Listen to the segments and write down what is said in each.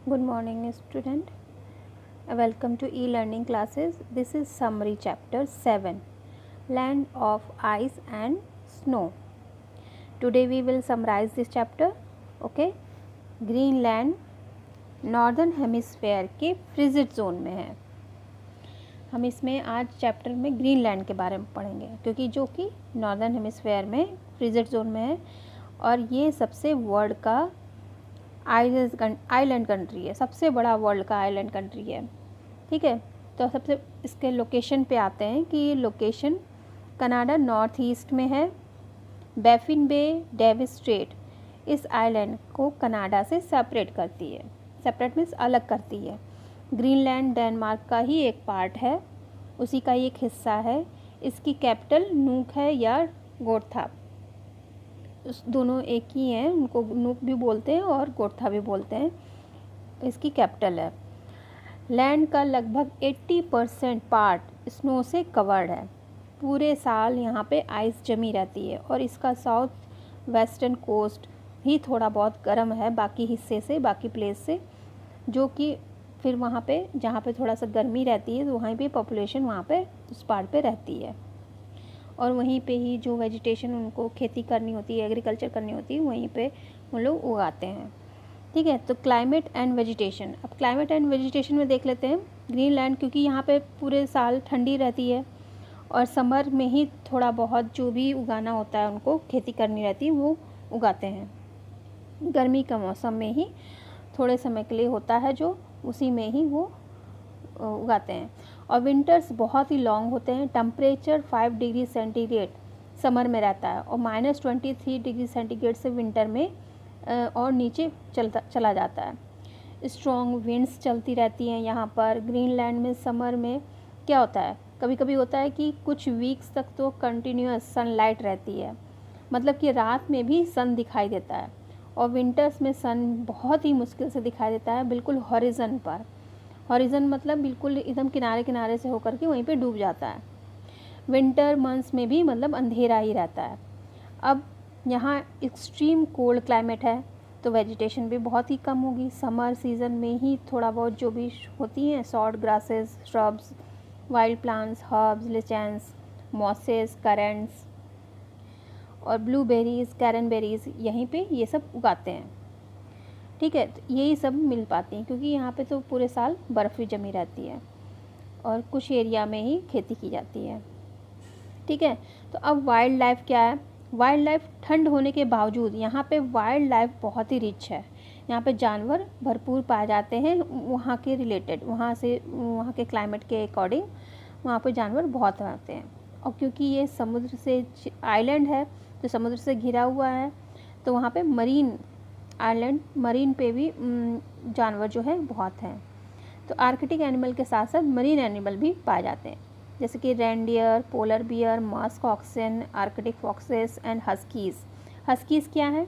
Good morning, student. Welcome to e-learning classes. This is summary chapter 7, Land of Ice and Snow. Today we will summarize this chapter. Okay. Greenland northern hemisphere के frigid zone में है. हम इसमें आज chapter में Greenland के बारे में पढ़ेंगे क्योंकि जो कि नॉर्दर्न हेमिस्फेयर में फ्रिजिड जोन में है और ये सबसे वर्ल्ड का आइलैंड कंट्री है, सबसे बड़ा वर्ल्ड का आइलैंड कंट्री है. ठीक है, तो सबसे इसके लोकेशन पे आते हैं कि ये लोकेशन कनाडा नॉर्थ ईस्ट में है. बैफिन बे, डेविस स्ट्रेट इस आइलैंड को कनाडा से सेपरेट करती है. सेपरेट मीन्स अलग करती है. ग्रीनलैंड डेनमार्क का ही एक पार्ट है, उसी का ही एक हिस्सा है. इसकी कैपिटल नूक है या गोर्थाप, दोनों एक ही हैं. उनको नूक भी बोलते हैं और गोर्था भी बोलते हैं. इसकी कैपिटल है. लैंड का लगभग 80% पार्ट स्नो से कवर्ड है. पूरे साल यहाँ पे आइस जमी रहती है और इसका साउथ वेस्टर्न कोस्ट ही थोड़ा बहुत गर्म है बाकी हिस्से से, बाकी प्लेस से, जो कि फिर वहाँ पे जहाँ पे थोड़ा सा गर्मी रहती है तो वहीं पे पॉपुलेशन वहाँ पे उस पार्ट पे रहती है और वहीं पे ही जो वेजिटेशन उनको खेती करनी होती है, एग्रीकल्चर करनी होती है, वहीं पे वो लोग उगाते हैं. ठीक है, तो क्लाइमेट एंड वेजिटेशन. अब क्लाइमेट एंड वेजिटेशन में देख लेते हैं. ग्रीनलैंड क्योंकि यहाँ पे पूरे साल ठंडी रहती है और समर में ही थोड़ा बहुत जो भी उगाना होता है उनको खेती करनी रहती है वो उगाते हैं. गर्मी का मौसम में ही थोड़े समय के लिए होता है जो उसी में ही वो उगाते हैं. और विंटर्स बहुत ही लॉन्ग होते हैं. टेम्परेचर 5 डिग्री सेंटीग्रेड समर में रहता है और -23 डिग्री सेंटीग्रेड से विंटर में और नीचे चला जाता है. स्ट्रॉन्ग विंड्स चलती रहती हैं यहाँ पर. ग्रीनलैंड में समर में क्या होता है, कभी कभी होता है कि कुछ वीक्स तक तो कंटिन्यूस सनलाइट रहती है, मतलब कि रात में भी सन दिखाई देता है. और विंटर्स में सन बहुत ही मुश्किल से दिखाई देता है, बिल्कुल हॉरिजन पर. हॉरिजन मतलब बिल्कुल एकदम किनारे किनारे से होकर के वहीं पे डूब जाता है. विंटर मंथ्स में भी मतलब अंधेरा ही रहता है. अब यहाँ एक्सट्रीम कोल्ड क्लाइमेट है तो वेजिटेशन भी बहुत ही कम होगी. समर सीज़न में ही थोड़ा बहुत जो भी होती हैं short grasses, shrubs, wild plants, herbs, lichens, mosses, currants और ब्लूबेरीज, कैरनबेरीज यहीं पे ये सब उगाते हैं. ठीक है, तो यही सब मिल पाती हैं क्योंकि यहाँ पे तो पूरे साल बर्फ़ भी जमी रहती है और कुछ एरिया में ही खेती की जाती है. ठीक है, तो अब वाइल्ड लाइफ क्या है. वाइल्ड लाइफ ठंड होने के बावजूद यहाँ पे वाइल्ड लाइफ बहुत ही रिच है. यहाँ पे जानवर भरपूर पाए जाते हैं वहाँ के रिलेटेड, वहाँ के क्लाइमेट के अकॉर्डिंग वहाँ पे जानवर बहुत आते हैं. और क्योंकि ये समुद्र से आइलैंड है तो समुद्र से घिरा हुआ है तो वहाँ पे मरीन पे भी जानवर जो है बहुत हैं. तो आर्कटिक एनिमल के साथ साथ मरीन एनिमल भी पाए जाते हैं जैसे कि reindeer, polar bear, musk oxen, arctic foxes and huskies. Huskies क्या है?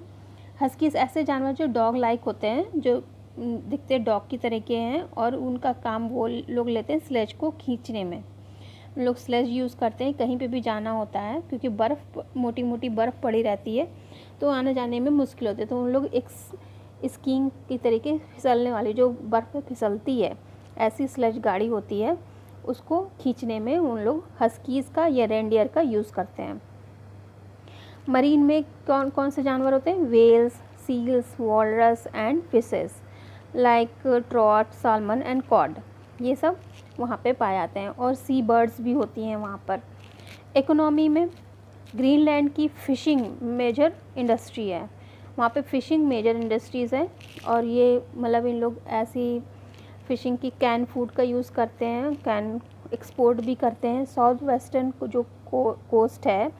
हस्कीज़ ऐसे जानवर जो डॉग लाइक होते हैं, जो दिखते डॉग की तरह के हैं और उनका काम वो लोग लेते हैं स्लेज को खींचने में. लोग स्लेज यूज़ करते हैं कहीं पे भी जाना होता है क्योंकि मोटी मोटी बर्फ़ पड़ी रहती है तो आने जाने में मुश्किल होती है. तो उन लोग एक स्कीइंग की तरीके फिसलने वाली जो बर्फ़ पे फिसलती है ऐसी स्लेज गाड़ी होती है, उसको खींचने में उन लोग हस्कीज़ का या रेंडियर का यूज़ करते हैं. मरीन में कौन कौन से जानवर होते हैं? Whales, seals, walrus and fishes like trout, salmon and cod, ये सब वहाँ पे पाए जाते हैं. और सी बर्ड्स भी होती हैं वहाँ पर. इकोनॉमी में ग्रीनलैंड की फ़िशिंग मेजर इंडस्ट्री है. वहाँ पे फ़िशिंग मेजर इंडस्ट्रीज़ है और ये मतलब इन लोग ऐसी फ़िशिंग की कैन फूड का यूज़ करते हैं, कैन एक्सपोर्ट भी करते हैं. साउथ वेस्टर्न को जो कोस्ट है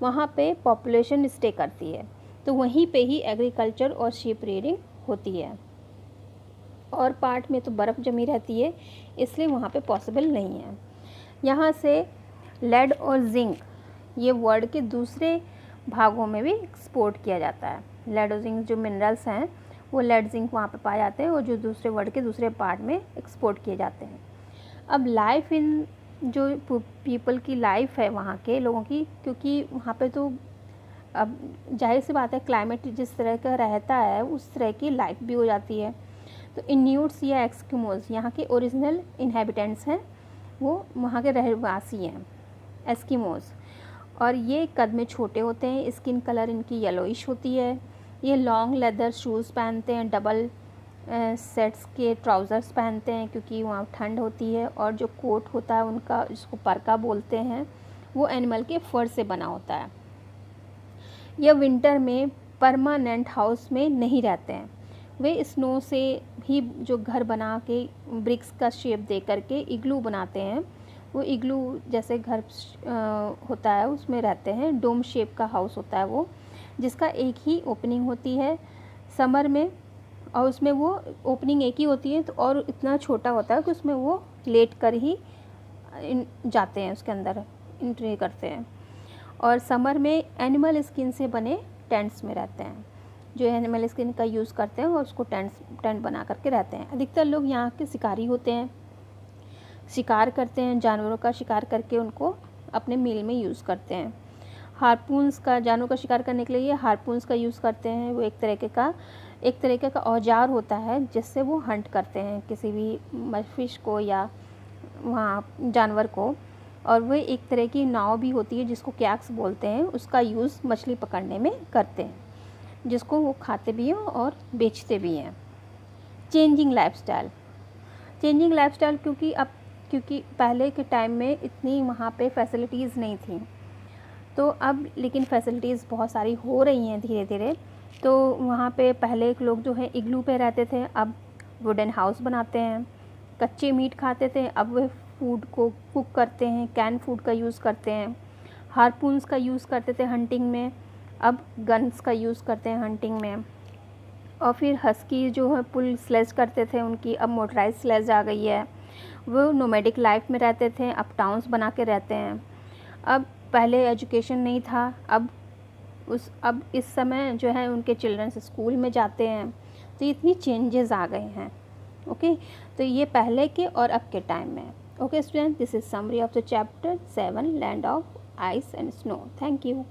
वहाँ पे पॉपुलेशन स्टे करती है तो वहीं पे ही एग्रीकल्चर और शीप रेयरिंग होती है. और पार्ट में तो बर्फ़ जमी रहती है इसलिए वहाँ पे पॉसिबल नहीं है. यहाँ से लेड और जिंक ये वर्ल्ड के दूसरे भागों में भी एक्सपोर्ट किया जाता है. लेड और जिंक जो मिनरल्स हैं वो लेड जिंक वहाँ पे पाए जाते हैं और जो दूसरे वर्ल्ड के दूसरे पार्ट में एक्सपोर्ट किए जाते हैं. अब लाइफ इन जो पीपल की लाइफ है वहाँ के लोगों की, क्योंकि वहाँ पे तो अब जाहिर सी बात है क्लाइमेट जिस तरह का रहता है उस तरह की लाइफ भी हो जाती है. तो इन्यूट्स या एस्किमोज यहाँ के ओरिजिनल इनहेबिटेंट्स हैं, वो वहाँ के रहवासी हैं एस्किमोज। और ये कद में छोटे होते हैं, स्किन कलर इनकी येलोइश होती है। ये लॉन्ग लेदर शूज़ पहनते हैं, डबल सेट्स के ट्राउज़र्स पहनते हैं क्योंकि वहाँ ठंड होती है। और जो कोट होता है उनका, जिसको परका बोलते हैं, वो एनिमल के फर से बना होता है। यह विंटर में परमानेंट हाउस में नहीं रहते हैं, वे स्नो से ही जो घर बना के ब्रिक्स का शेप दे करके इग्लू बनाते हैं, वो इग्लू जैसे घर होता है उसमें रहते हैं। डोम शेप का हाउस होता है वो, जिसका एक ही ओपनिंग होती है समर में, और उसमें वो ओपनिंग एक ही होती है तो और इतना छोटा होता है कि उसमें वो लेट कर ही जाते हैं, उसके अंदर एंट्री करते हैं। और समर में एनिमल स्किन से बने टेंट्स में रहते हैं, जो एनिमल स्किन का यूज़ करते हैं और उसको टेंट बना करके रहते हैं। अधिकतर लोग यहाँ के शिकारी होते हैं, शिकार करते हैं, जानवरों का शिकार करके उनको अपने मील में यूज़ करते हैं। हारपून्स का, जानवरों का शिकार करने के लिए हारपून्स का यूज़ करते हैं। वो एक तरीके का औजार होता है जिससे वो हंट करते हैं किसी भी फिश को या वहाँ जानवर को। और वो एक तरह की नाव भी होती है जिसको कैक्स बोलते हैं, उसका यूज़ मछली पकड़ने में करते हैं, जिसको वो खाते भी हैं और बेचते भी हैं। चेंजिंग लाइफस्टाइल क्योंकि पहले के टाइम में इतनी वहाँ पे फैसिलिटीज़ नहीं थी, तो अब लेकिन फैसिलिटीज़ बहुत सारी हो रही हैं धीरे धीरे। तो वहाँ पे पहले के लोग जो है इग्लू पे रहते थे, अब वुडन हाउस बनाते हैं। कच्चे मीट खाते थे, अब वे फूड को कुक करते हैं, कैन फूड का यूज़ करते हैं। हारपून्स का यूज़ करते थे हंटिंग में, अब गन्स का यूज़ करते हैं हंटिंग में। और फिर हस्की जो है पुल स्लेज करते थे, उनकी अब मोटराइज स्लेज आ गई है। वो नोमैडिक लाइफ में रहते थे, अब टाउन्स बना के रहते हैं। अब पहले एजुकेशन नहीं था, अब इस समय जो है उनके चिल्ड्रंस स्कूल में जाते हैं, तो इतनी चेंजेस आ गए हैं। ओके, तो ये पहले के और अब के टाइम में। Okay student, this is summary of the chapter 7 land of ice and snow. Thank you.